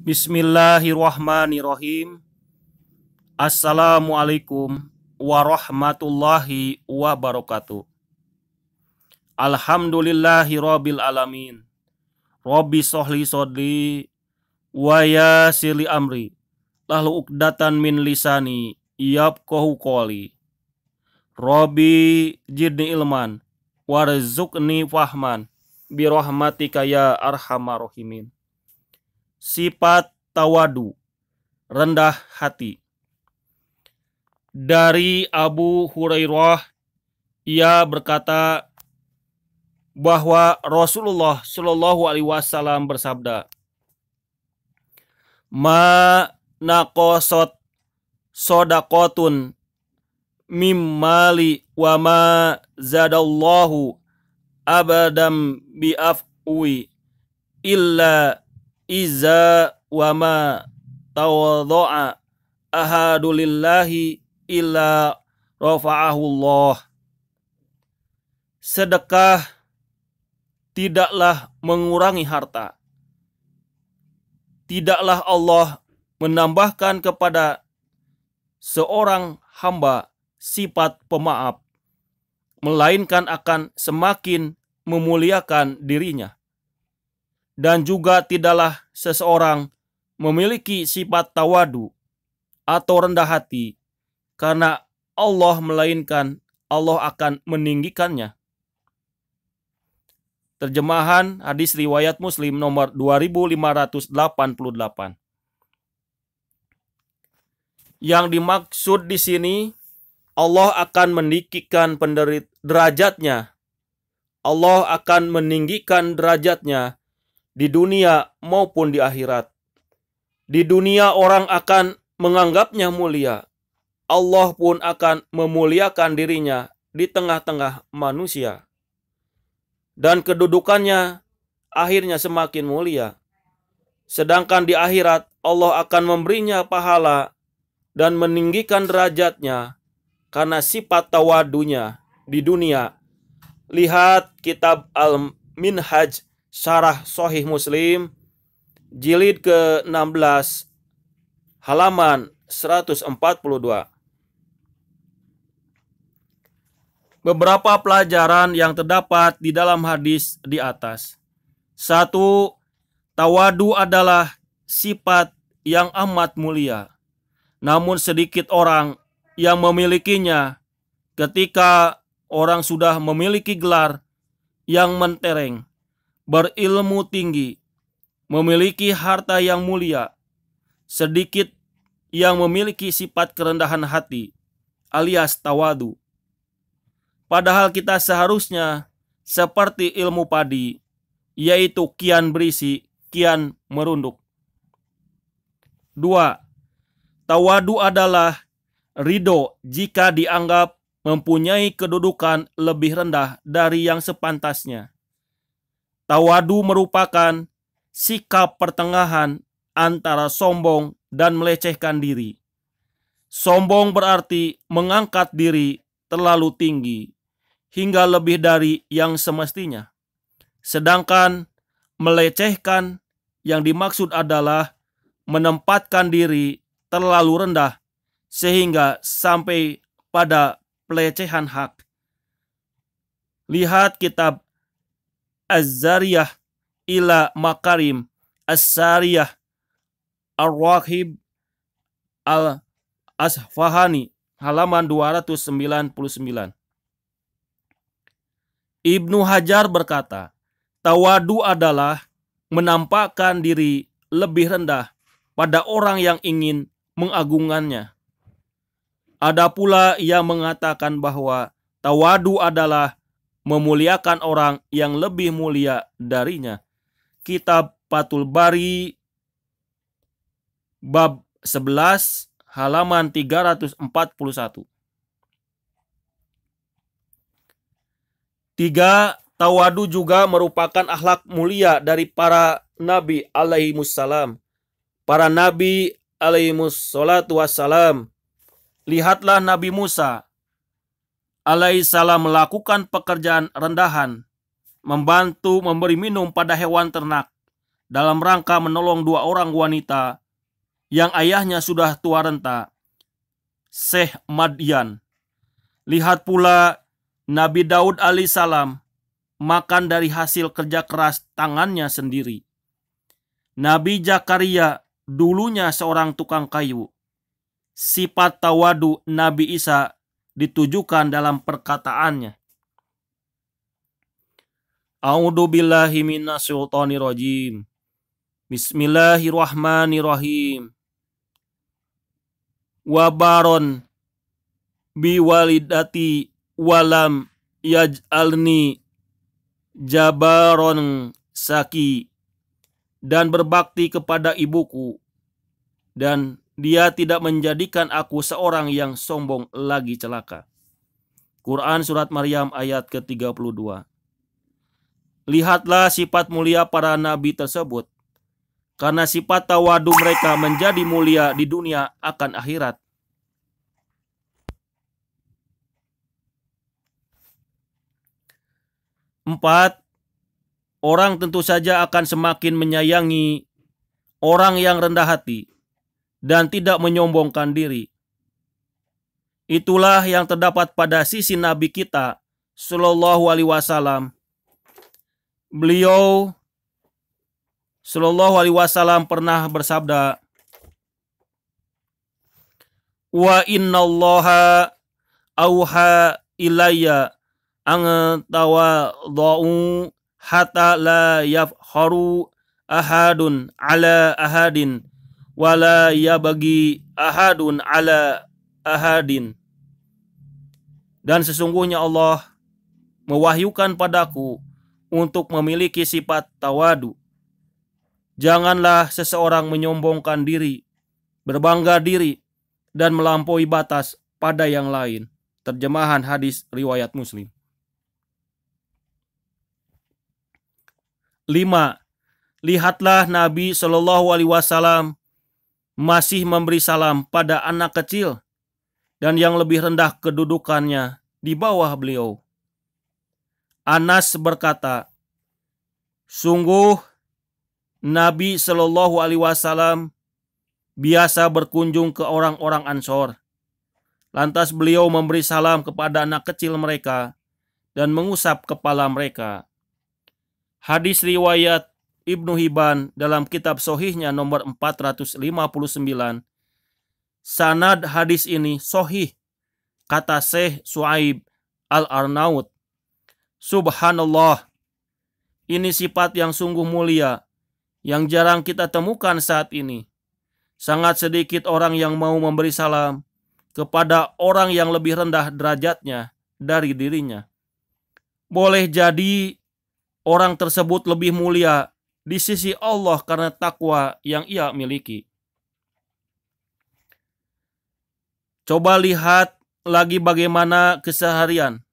Bismillahirrahmanirrahim. Assalamualaikum warahmatullahi wabarakatuh. Alhamdulillahi rabbil alamin. Rabbi sholli sodri wa yassirli amri. Lalu uqdatan min lisani yafqahu qawli. Rabbi zidni ilman warzuqni fahman birahmatika ya arhamar rahimin. Sifat tawadu, rendah hati. Dari Abu Hurairah, ia berkata bahwa Rasulullah Shallallahu Alaihi Wasallam bersabda, "Ma naqosot sodakotun mimmali wa ma zadallahu abadam bi'afwi illa iza wa ma tawadha'a ahadulillahi illa rafa'ahullah." Sedekah tidaklah mengurangi harta. Tidaklah Allah menambahkan kepada seorang hamba sifat pemaaf, melainkan akan semakin memuliakan dirinya. Dan juga tidaklah seseorang memiliki sifat tawadu atau rendah hati karena Allah, melainkan Allah akan meninggikannya. Terjemahan hadis riwayat Muslim nomor 2588. Yang dimaksud di sini, Allah akan meninggikan derajatnya. Allah akan meninggikan derajatnya di dunia maupun di akhirat. Di dunia orang akan menganggapnya mulia. Allah pun akan memuliakan dirinya di tengah-tengah manusia. Dan kedudukannya akhirnya semakin mulia. Sedangkan di akhirat Allah akan memberinya pahala dan meninggikan derajatnya karena sifat tawadunya di dunia. Lihat kitab Al-Minhaj Syarah Sahih Muslim, jilid ke-16, halaman 142. Beberapa pelajaran yang terdapat di dalam hadis di atas. 1. Tawadu adalah sifat yang amat mulia. Namun sedikit orang yang memilikinya. Ketika orang sudah memiliki gelar yang mentereng, berilmu tinggi, memiliki harta yang mulia, sedikit yang memiliki sifat kerendahan hati alias tawadu. Padahal kita seharusnya seperti ilmu padi, yaitu kian berisi, kian merunduk. 2. Tawadu adalah ridho jika dianggap mempunyai kedudukan lebih rendah dari yang sepantasnya. Tawadu merupakan sikap pertengahan antara sombong dan melecehkan diri. Sombong berarti mengangkat diri terlalu tinggi hingga lebih dari yang semestinya. Sedangkan melecehkan yang dimaksud adalah menempatkan diri terlalu rendah sehingga sampai pada pelecehan hak. Lihat kitab Az-Zariyah ila Makarim As-Sariyah Ar-Rahib Al-Asfahani, halaman 299. Ibnu Hajar berkata, tawadu adalah menampakkan diri lebih rendah pada orang yang ingin mengagungkannya. Ada pula yang mengatakan bahwa tawadu adalah memuliakan orang yang lebih mulia darinya. Kitab Fathul Bari bab 11 halaman 341. 3. Tawadu juga merupakan akhlak mulia dari para nabi alaihimussalam. Para nabi alaihimussalatu wassalam. Lihatlah Nabi Musa alaihissalam melakukan pekerjaan rendahan, membantu memberi minum pada hewan ternak, dalam rangka menolong dua orang wanita yang ayahnya sudah tua renta, Syekh Madian. Lihat pula Nabi Daud alaihissalam makan dari hasil kerja keras tangannya sendiri. Nabi Zakaria dulunya seorang tukang kayu. Sifat tawadu Nabi Isa ditujukan dalam perkataannya. A'udzu billahi minasyaitonir rajim. Bismillahirrahmanirrahim. Wabaron biwalidati walam yaj'alni jabaron saki, dan berbakti kepada ibuku, dan dia tidak menjadikan aku seorang yang sombong lagi celaka. Quran Surat Maryam ayat ke-32. Lihatlah sifat mulia para nabi tersebut, karena sifat tawadu mereka menjadi mulia di dunia akan akhirat. Empat, orang tentu saja akan semakin menyayangi orang yang rendah hati dan tidak menyombongkan diri. Itulah yang terdapat pada sisi Nabi kita Sallallahu Alaihi Wasallam. Beliau Sallallahu Alaihi Wasallam pernah bersabda, wa innallaha auha ilayya an tawadhu hatta la yafkharu ahadun ala ahadin wala yabagi ahadun ala ahadin. Dan sesungguhnya Allah mewahyukan padaku untuk memiliki sifat tawadu. Janganlah seseorang menyombongkan diri, berbangga diri, dan melampaui batas pada yang lain. Terjemahan hadis riwayat Muslim. 5. Lihatlah Nabi Shallallahu Alaihi Wasallam masih memberi salam pada anak kecil dan yang lebih rendah kedudukannya di bawah beliau. Anas berkata, sungguh Nabi Shallallahu Alaihi Wasallam biasa berkunjung ke orang-orang Ansor. Lantas beliau memberi salam kepada anak kecil mereka dan mengusap kepala mereka. Hadis riwayat Ibnu Hibban dalam kitab Sohihnya nomor 459. Sanad hadis ini sohih, kata Syekh Suaib Al-Arnaud. Subhanallah, ini sifat yang sungguh mulia, yang jarang kita temukan saat ini. Sangat sedikit orang yang mau memberi salam kepada orang yang lebih rendah derajatnya dari dirinya. Boleh jadi orang tersebut lebih mulia di sisi Allah karena takwa yang ia miliki. Coba lihat lagi bagaimana keseharian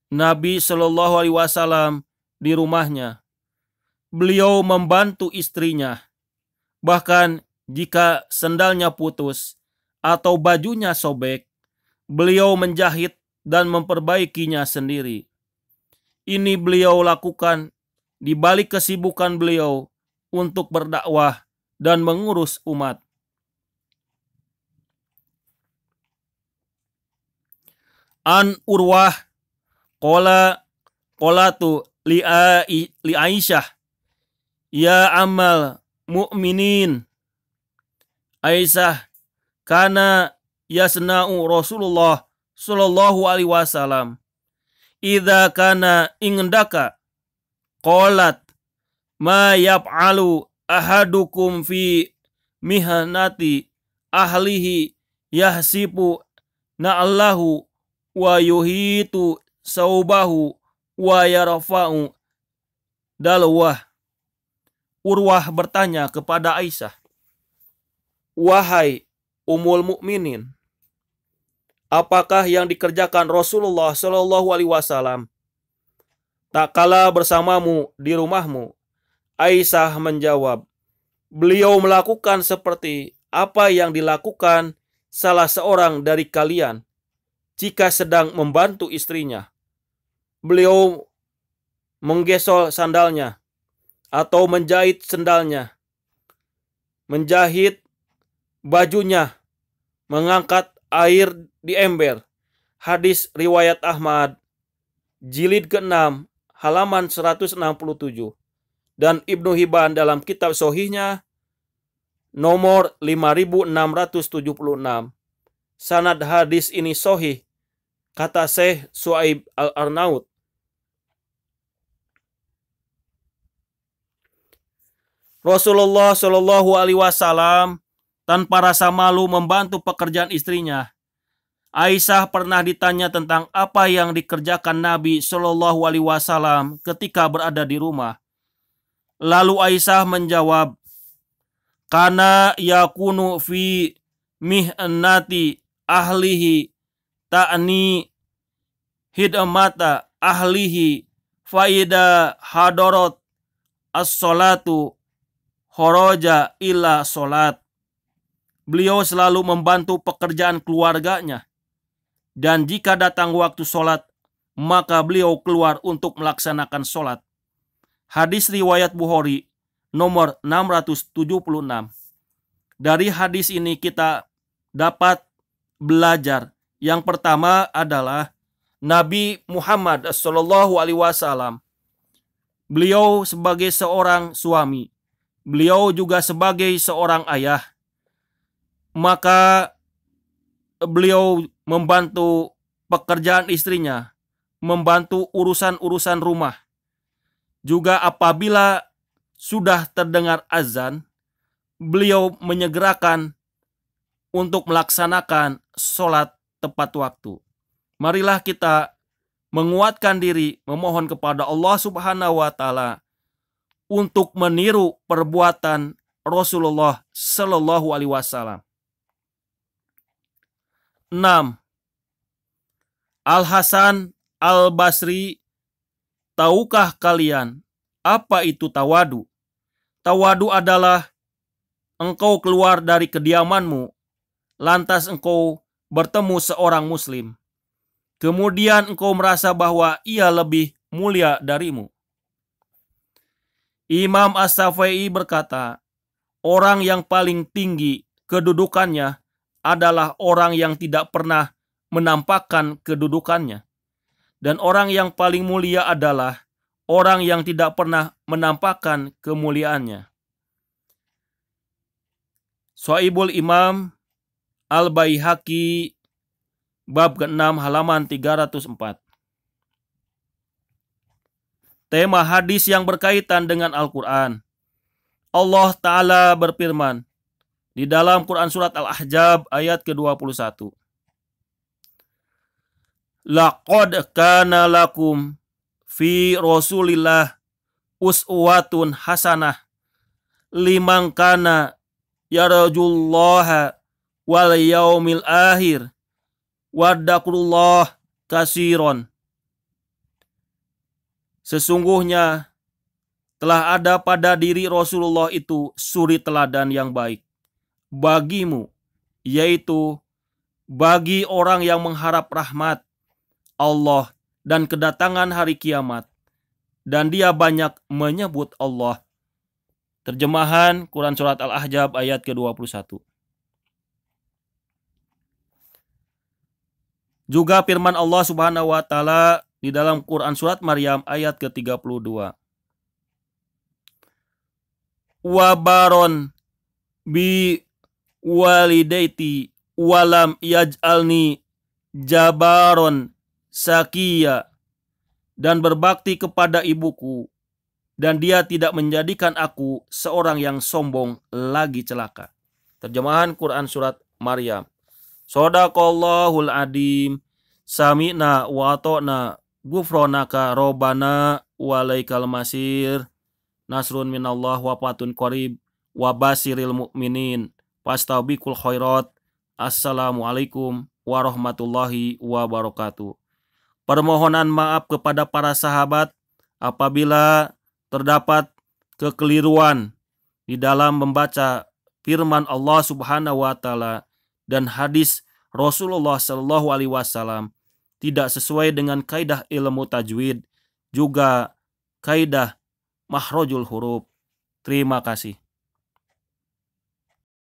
Nabi Shallallahu Alaihi Wasallam di rumahnya. Beliau membantu istrinya. Bahkan jika sendalnya putus atau bajunya sobek, beliau menjahit dan memperbaikinya sendiri. Ini beliau lakukan di balik kesibukan beliau untuk berdakwah dan mengurus umat. An Urwah qolatu li Aisyah, ya amal mu'minin, Aisyah kana yasna'u Rasulullah sallallahu alaihi wasallam idza kana indaka qalat ma yaf'alu ahadukum fi mihnati ahlihi yahsibu na'allahu wa yuhitu saubahu wa yarfa'u dalwah. Urwah bertanya kepada Aisyah, wahai Ummul Mukminin, apakah yang dikerjakan Rasulullah Shallallahu Alaihi Wasallam tak kala bersamamu di rumahmu? Aisyah menjawab, beliau melakukan seperti apa yang dilakukan salah seorang dari kalian jika sedang membantu istrinya. Beliau menggesol sandalnya, atau menjahit sendalnya, menjahit bajunya, mengangkat air di ember. Hadis riwayat Ahmad, jilid ke-6, halaman 167. Dan Ibnu Hibban dalam kitab Sohihnya nomor 5676. Sanad hadis ini sohih, kata Syekh Suaib Al-Arnaud. Rasulullah Shallallahu Alaihi Wasallam tanpa rasa malu membantu pekerjaan istrinya. Aisyah pernah ditanya tentang apa yang dikerjakan Nabi Shallallahu Alaihi Wasallam ketika berada di rumah. Lalu Aisyah menjawab, "Kana yakunu fi mihnati ahlihi ta'ni hidmata ahlihi faida hadarat as-salatu kharaja ila salat." Beliau selalu membantu pekerjaan keluarganya, dan jika datang waktu sholat, maka beliau keluar untuk melaksanakan sholat. Hadis riwayat Bukhari nomor 676. Dari hadis ini kita dapat belajar. Yang pertama adalah Nabi Muhammad SAW. Beliau sebagai seorang suami, beliau juga sebagai seorang ayah, maka beliau membantu pekerjaan istrinya, membantu urusan-urusan rumah. Juga apabila sudah terdengar azan, beliau menyegerakan untuk melaksanakan sholat tepat waktu. Marilah kita menguatkan diri, memohon kepada Allah Subhanahu wa Ta'ala untuk meniru perbuatan Rasulullah Sallallahu Alaihi Wasallam. 6. Al-Hasan Al-Basri, tahukah kalian apa itu tawadu? Tawadu adalah engkau keluar dari kediamanmu, lantas engkau bertemu seorang muslim. Kemudian engkau merasa bahwa ia lebih mulia darimu. Imam As-Syafi'i berkata, orang yang paling tinggi kedudukannya adalah orang yang tidak pernah menampakkan kedudukannya. Dan orang yang paling mulia adalah orang yang tidak pernah menampakkan kemuliaannya. Sahihul Imam Al-Baihaqi bab ke-6 halaman 304. Tema hadis yang berkaitan dengan Al-Quran. Allah Ta'ala berfirman di dalam Quran surat Al-Ahzab ayat ke-21. Laqad kana lakum fi Rasulillah uswatun hasanah liman kana yarjullaha wal yaumil akhir wadzakurullah kasiron. Sesungguhnya telah ada pada diri Rasulullah itu suri teladan yang baik bagimu, yaitu bagi orang yang mengharap rahmat Allah dan kedatangan hari kiamat, dan dia banyak menyebut Allah. Terjemahan Quran Surat Al-Ahzab ayat ke-21. Juga firman Allah Subhanahu wa Ta'ala di dalam Quran Surat Maryam ayat ke-32. Wabaron bi walidaiti walam yaj'alni jabaron sakiya, dan berbakti kepada ibuku, dan dia tidak menjadikan aku seorang yang sombong lagi celaka. Terjemahan Quran Surat Maryam. Shadaqallahul adim. Sami'na wa ata'na ghufranaka robbana walaikal masir. Nasrun minallah wa fatun qarib wa basiril mu'minin. Fastabiqul khairat. Assalamualaikum warahmatullahi wabarakatuh. Permohonan maaf kepada para sahabat apabila terdapat kekeliruan di dalam membaca firman Allah Subhanahu wa Ta'ala dan hadis Rasulullah Sallallahu Alaihi Wasallam tidak sesuai dengan kaidah ilmu tajwid, juga kaidah makhrajul huruf. Terima kasih.